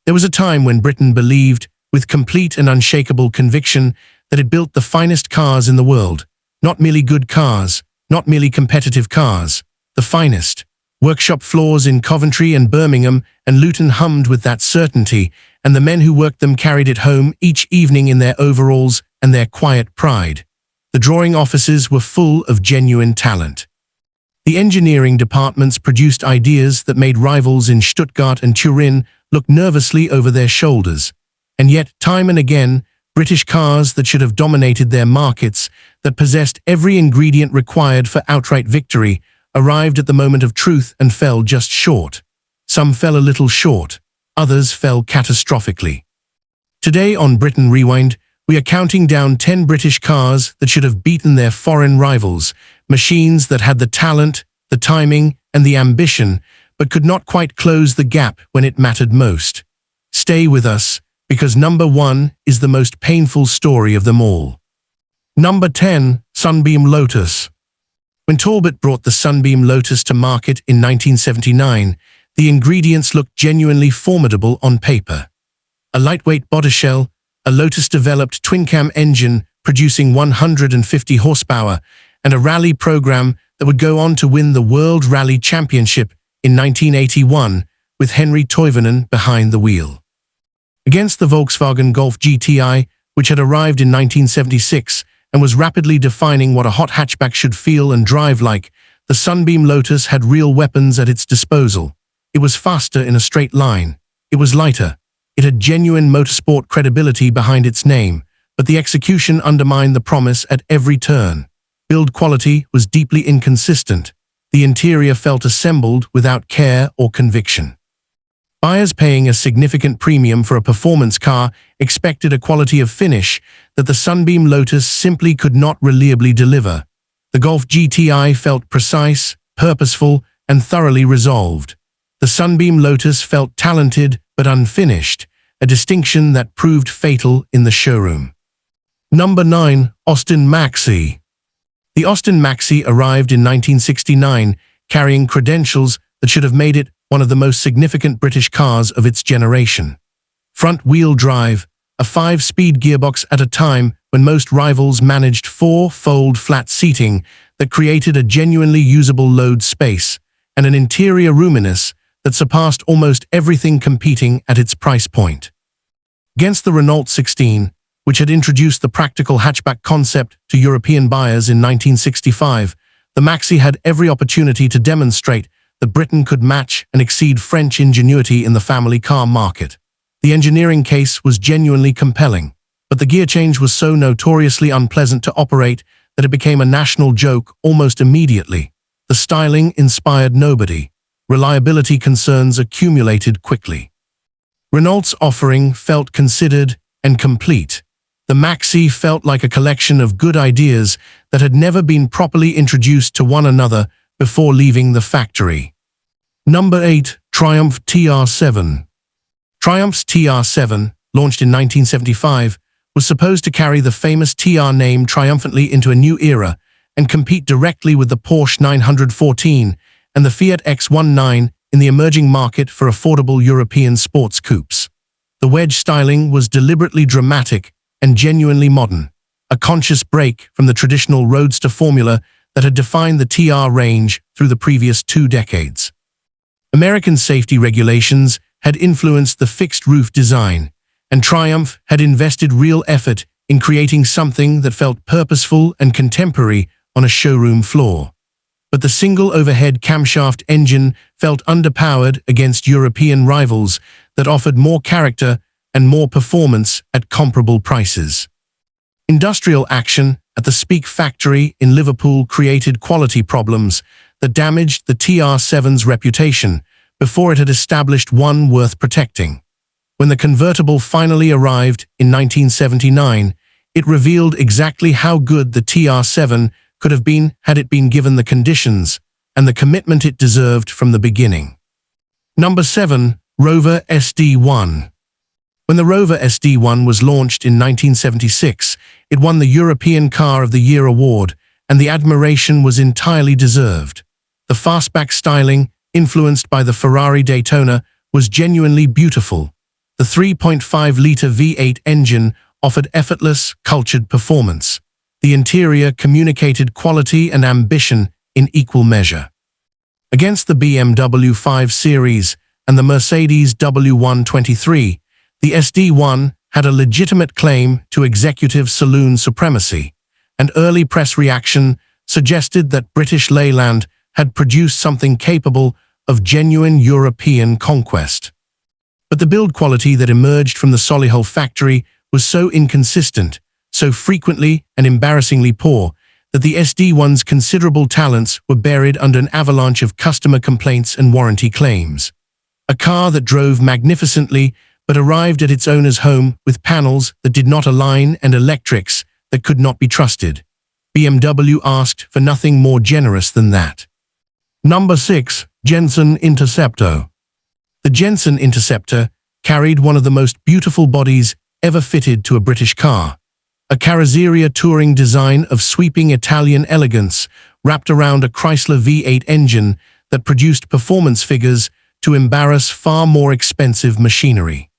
There was a time when Britain believed, with complete and unshakable conviction, that it built the finest cars in the world. Not merely good cars, not merely competitive cars, the finest. Workshop floors in Coventry and Birmingham and Luton hummed with that certainty, and the men who worked them carried it home each evening in their overalls and their quiet pride. The drawing offices were full of genuine talent. The engineering departments produced ideas that made rivals in Stuttgart and Turin look nervously over their shoulders. And yet, time and again, British cars that should have dominated their markets, that possessed every ingredient required for outright victory, arrived at the moment of truth and fell just short. Some fell a little short, others fell catastrophically. Today on Britain Rewind, we are counting down 10 British cars that should have beaten their foreign rivals, machines that had the talent, the timing, and the ambition, but could not quite close the gap when it mattered most. Stay with us, because number 1 is the most painful story of them all. Number 10, Sunbeam Lotus. When Talbot brought the Sunbeam Lotus to market in 1979, the ingredients looked genuinely formidable on paper. A lightweight bodyshell, a Lotus-developed twin-cam engine producing 150 horsepower, and a rally program that would go on to win the World Rally Championship in 1981 with Henry Toivonen behind the wheel. Against the Volkswagen Golf GTI, which had arrived in 1976 and was rapidly defining what a hot hatchback should feel and drive like, the Sunbeam Lotus had real weapons at its disposal. It was faster in a straight line. It was lighter. It had genuine motorsport credibility behind its name, but the execution undermined the promise at every turn. Build quality was deeply inconsistent. The interior felt assembled without care or conviction. Buyers paying a significant premium for a performance car expected a quality of finish that the Sunbeam Lotus simply could not reliably deliver. The Golf GTI felt precise, purposeful, and thoroughly resolved. The Sunbeam Lotus felt talented but unfinished, a distinction that proved fatal in the showroom. Number 9, Austin Maxi. The Austin Maxi arrived in 1969, carrying credentials that should have made it one of the most significant British cars of its generation. Front-wheel drive, a 5-speed gearbox at a time when most rivals managed 4-fold flat seating that created a genuinely usable load space, and an interior roominess that surpassed almost everything competing at its price point. Against the Renault 16, which had introduced the practical hatchback concept to European buyers in 1965, the Maxi had every opportunity to demonstrate that Britain could match and exceed French ingenuity in the family car market. The engineering case was genuinely compelling, but the gear change was so notoriously unpleasant to operate that it became a national joke almost immediately. The styling inspired nobody. Reliability concerns accumulated quickly. Renault's offering felt considered and complete. The Maxi felt like a collection of good ideas that had never been properly introduced to one another before leaving the factory. Number 8, Triumph TR7. Triumph's TR7, launched in 1975, was supposed to carry the famous TR name triumphantly into a new era and compete directly with the Porsche 914 and the Fiat X19 in the emerging market for affordable European sports coupes. The wedge styling was deliberately dramatic and genuinely modern, a conscious break from the traditional roadster formula that had defined the TR range through the previous 2 decades. American safety regulations had influenced the fixed-roof design, and Triumph had invested real effort in creating something that felt purposeful and contemporary on a showroom floor. But the single overhead camshaft engine felt underpowered against European rivals that offered more character and more performance at comparable prices. Industrial action at the Speak factory in Liverpool created quality problems that damaged the TR7's reputation before it had established one worth protecting. When the convertible finally arrived in 1979, it revealed exactly how good the TR7 could have been had it been given the conditions and the commitment it deserved from the beginning. Number 7, Rover SD1. When the Rover SD1 was launched in 1976, it won the European Car of the Year award, and the admiration was entirely deserved. The fastback styling, influenced by the Ferrari Daytona, was genuinely beautiful. The 3.5-liter V8 engine offered effortless, cultured performance. The interior communicated quality and ambition in equal measure. Against the BMW 5 Series and the Mercedes W123, the SD1 had a legitimate claim to executive saloon supremacy, and early press reaction suggested that British Leyland had produced something capable of genuine European conquest. But the build quality that emerged from the Solihull factory was so inconsistent, so frequently and embarrassingly poor, that the SD1's considerable talents were buried under an avalanche of customer complaints and warranty claims. A car that drove magnificently but arrived at its owner's home with panels that did not align and electrics that could not be trusted. BMW asked for nothing more generous than that. Number 6. Jensen Interceptor. The Jensen Interceptor carried one of the most beautiful bodies ever fitted to a British car. A carrozzeria touring design of sweeping Italian elegance wrapped around a Chrysler V8 engine that produced performance figures to embarrass far more expensive machinery.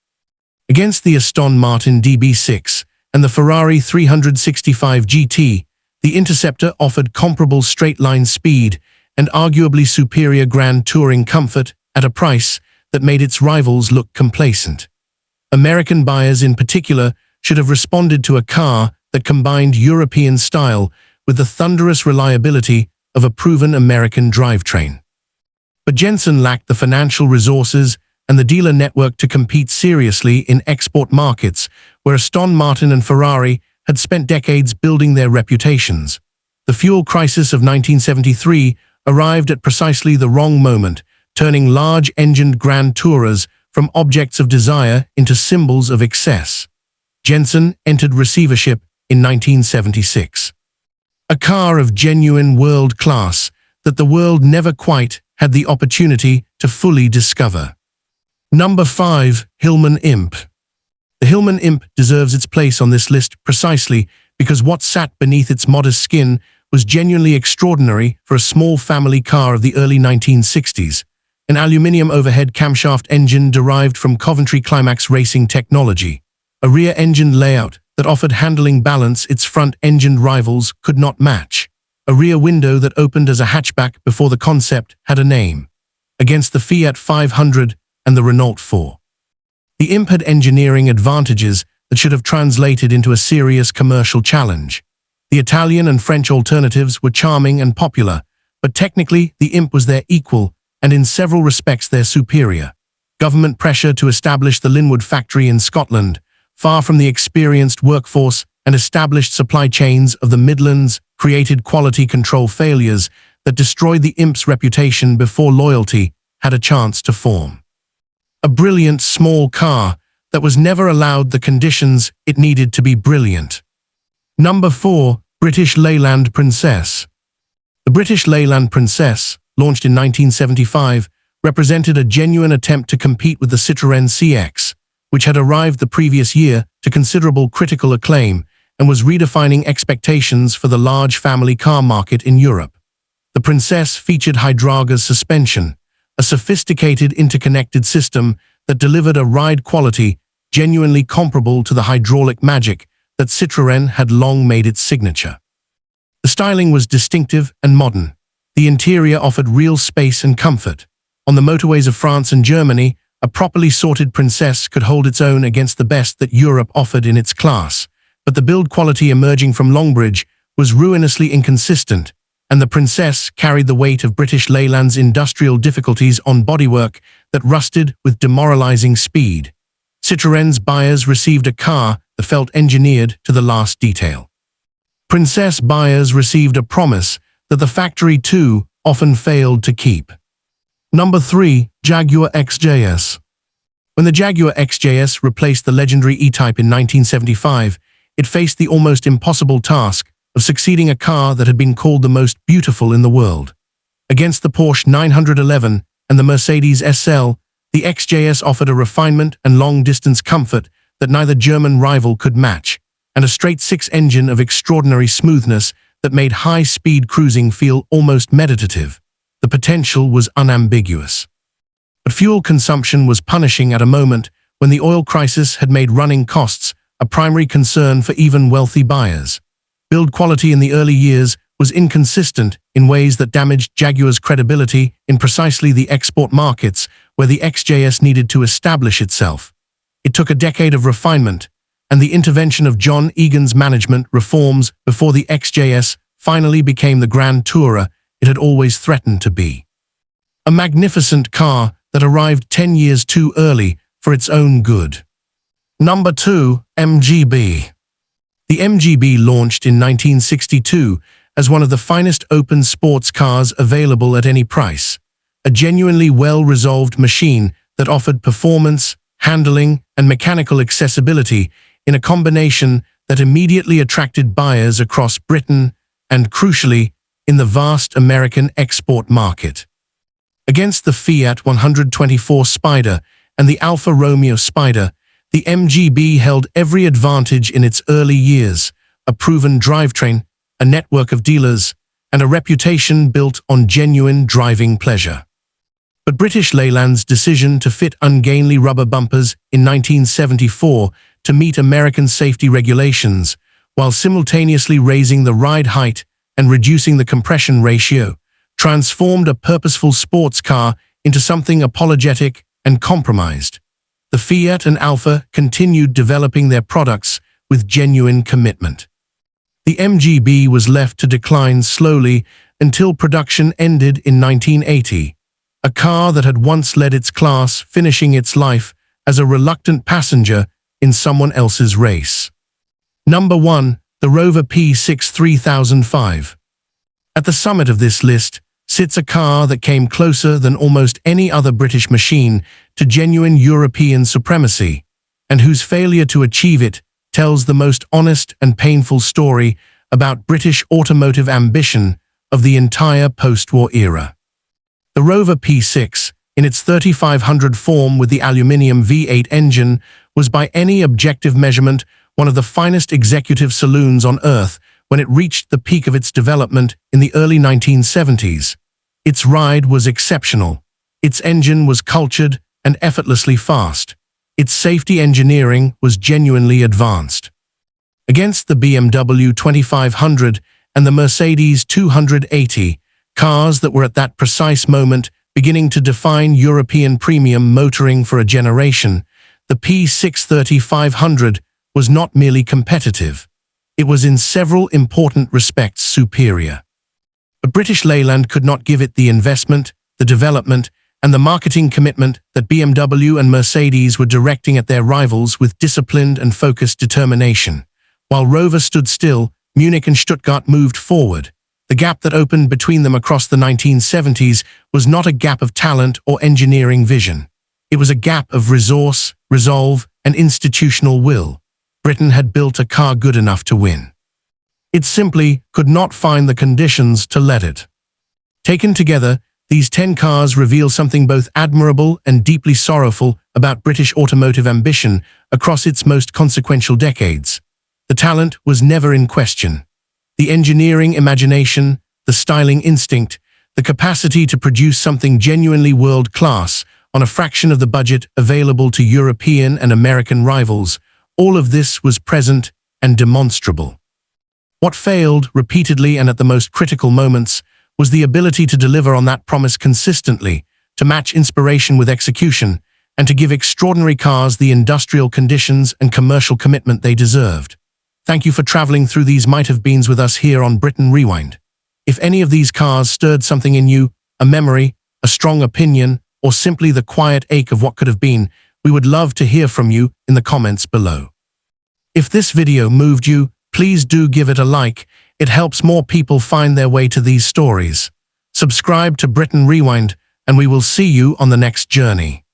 Against the Aston Martin DB6 and the Ferrari 365 GT, the Interceptor offered comparable straight-line speed and arguably superior grand touring comfort at a price that made its rivals look complacent. American buyers in particular should have responded to a car that combined European style with the thunderous reliability of a proven American drivetrain. But Jensen lacked the financial resources and the dealer network to compete seriously in export markets where Aston Martin and Ferrari had spent decades building their reputations. The fuel crisis of 1973 arrived at precisely the wrong moment, turning large-engined grand tourers from objects of desire into symbols of excess. Jensen entered receivership in 1976. A car of genuine world class that the world never quite had the opportunity to fully discover. Number 5. Hillman Imp. The Hillman Imp deserves its place on this list precisely because what sat beneath its modest skin was genuinely extraordinary for a small family car of the early 1960s. An aluminium overhead camshaft engine derived from Coventry Climax racing technology. A rear-engine layout that offered handling balance its front-engined rivals could not match. A rear window that opened as a hatchback before the concept had a name. Against the Fiat 500 and the Renault 4. The Imp had engineering advantages that should have translated into a serious commercial challenge. The Italian and French alternatives were charming and popular, but technically the Imp was their equal and in several respects their superior. Government pressure to establish the Linwood factory in Scotland, far from the experienced workforce and established supply chains of the Midlands, created quality control failures that destroyed the Imp's reputation before loyalty had a chance to form. A brilliant small car that was never allowed the conditions it needed to be brilliant. Number 4. British Leyland Princess. The British Leyland Princess, launched in 1975, represented a genuine attempt to compete with the Citroën CX, which had arrived the previous year to considerable critical acclaim and was redefining expectations for the large family car market in Europe. The Princess featured Hydraulic suspension, a sophisticated interconnected system that delivered a ride quality genuinely comparable to the hydraulic magic that Citroën had long made its signature. The styling was distinctive and modern. The interior offered real space and comfort. On the motorways of France and Germany, a properly sorted Princess could hold its own against the best that Europe offered in its class, but the build quality emerging from Longbridge was ruinously inconsistent, and the Princess carried the weight of British Leyland's industrial difficulties on bodywork that rusted with demoralizing speed. Citroën's buyers received a car that felt engineered to the last detail. Princess buyers received a promise that the factory too often failed to keep. Number 3. Jaguar XJS. When the Jaguar XJS replaced the legendary E-Type in 1975, it faced the almost impossible task of succeeding a car that had been called the most beautiful in the world. Against the Porsche 911 and the Mercedes SL, the XJS offered a refinement and long-distance comfort that neither German rival could match, and a straight-six engine of extraordinary smoothness that made high-speed cruising feel almost meditative. The potential was unambiguous. But fuel consumption was punishing at a moment when the oil crisis had made running costs a primary concern for even wealthy buyers. Build quality in the early years was inconsistent in ways that damaged Jaguar's credibility in precisely the export markets where the XJS needed to establish itself. It took a decade of refinement and the intervention of John Egan's management reforms before the XJS finally became the grand tourer it had always threatened to be. A magnificent car that arrived 10 years too early for its own good. Number 2, MGB. The MGB launched in 1962 as one of the finest open sports cars available at any price. A genuinely well-resolved machine that offered performance, handling, and mechanical accessibility in a combination that immediately attracted buyers across Britain and, crucially, in the vast American export market. Against the Fiat 124 Spider and the Alfa Romeo Spider, the MGB held every advantage in its early years: a proven drivetrain, a network of dealers, and a reputation built on genuine driving pleasure. But British Leyland's decision to fit ungainly rubber bumpers in 1974 to meet American safety regulations, while simultaneously raising the ride height and reducing the compression ratio, transformed a purposeful sports car into something apologetic and compromised. The Fiat and Alfa continued developing their products with genuine commitment. The MGB was left to decline slowly until production ended in 1980. A car that had once led its class, finishing its life as a reluctant passenger in someone else's race. Number 1, the Rover P6 3005. At the summit of this list sits a car that came closer than almost any other British machine to genuine European supremacy, and whose failure to achieve it tells the most honest and painful story about British automotive ambition of the entire post-war era. The Rover P6, in its 3500 form with the aluminium V8 engine, was by any objective measurement one of the finest executive saloons on earth when it reached the peak of its development in the early 1970s. Its ride was exceptional. Its engine was cultured and effortlessly fast. Its safety engineering was genuinely advanced. Against the BMW 2500 and the Mercedes 280, cars that were at that precise moment beginning to define European premium motoring for a generation, the P6 3500 was not merely competitive. It was in several important respects superior. But British Leyland could not give it the investment, the development, and the marketing commitment that BMW and Mercedes were directing at their rivals with disciplined and focused determination. While Rover stood still, Munich and Stuttgart moved forward. The gap that opened between them across the 1970s was not a gap of talent or engineering vision. It was a gap of resource, resolve, and institutional will. Britain had built a car good enough to win. It simply could not find the conditions to let it. Taken together, these 10 cars reveal something both admirable and deeply sorrowful about British automotive ambition across its most consequential decades. The talent was never in question. The engineering imagination, the styling instinct, the capacity to produce something genuinely world-class on a fraction of the budget available to European and American rivals, all of this was present and demonstrable. What failed repeatedly and at the most critical moments was the ability to deliver on that promise consistently, to match inspiration with execution, and to give extraordinary cars the industrial conditions and commercial commitment they deserved. Thank you for traveling through these might-have-beens with us here on Britain Rewind. If any of these cars stirred something in you, a memory, a strong opinion, or simply the quiet ache of what could have been, we would love to hear from you in the comments below. If this video moved you, please do give it a like. It helps more people find their way to these stories. Subscribe to Britain Rewind, and we will see you on the next journey.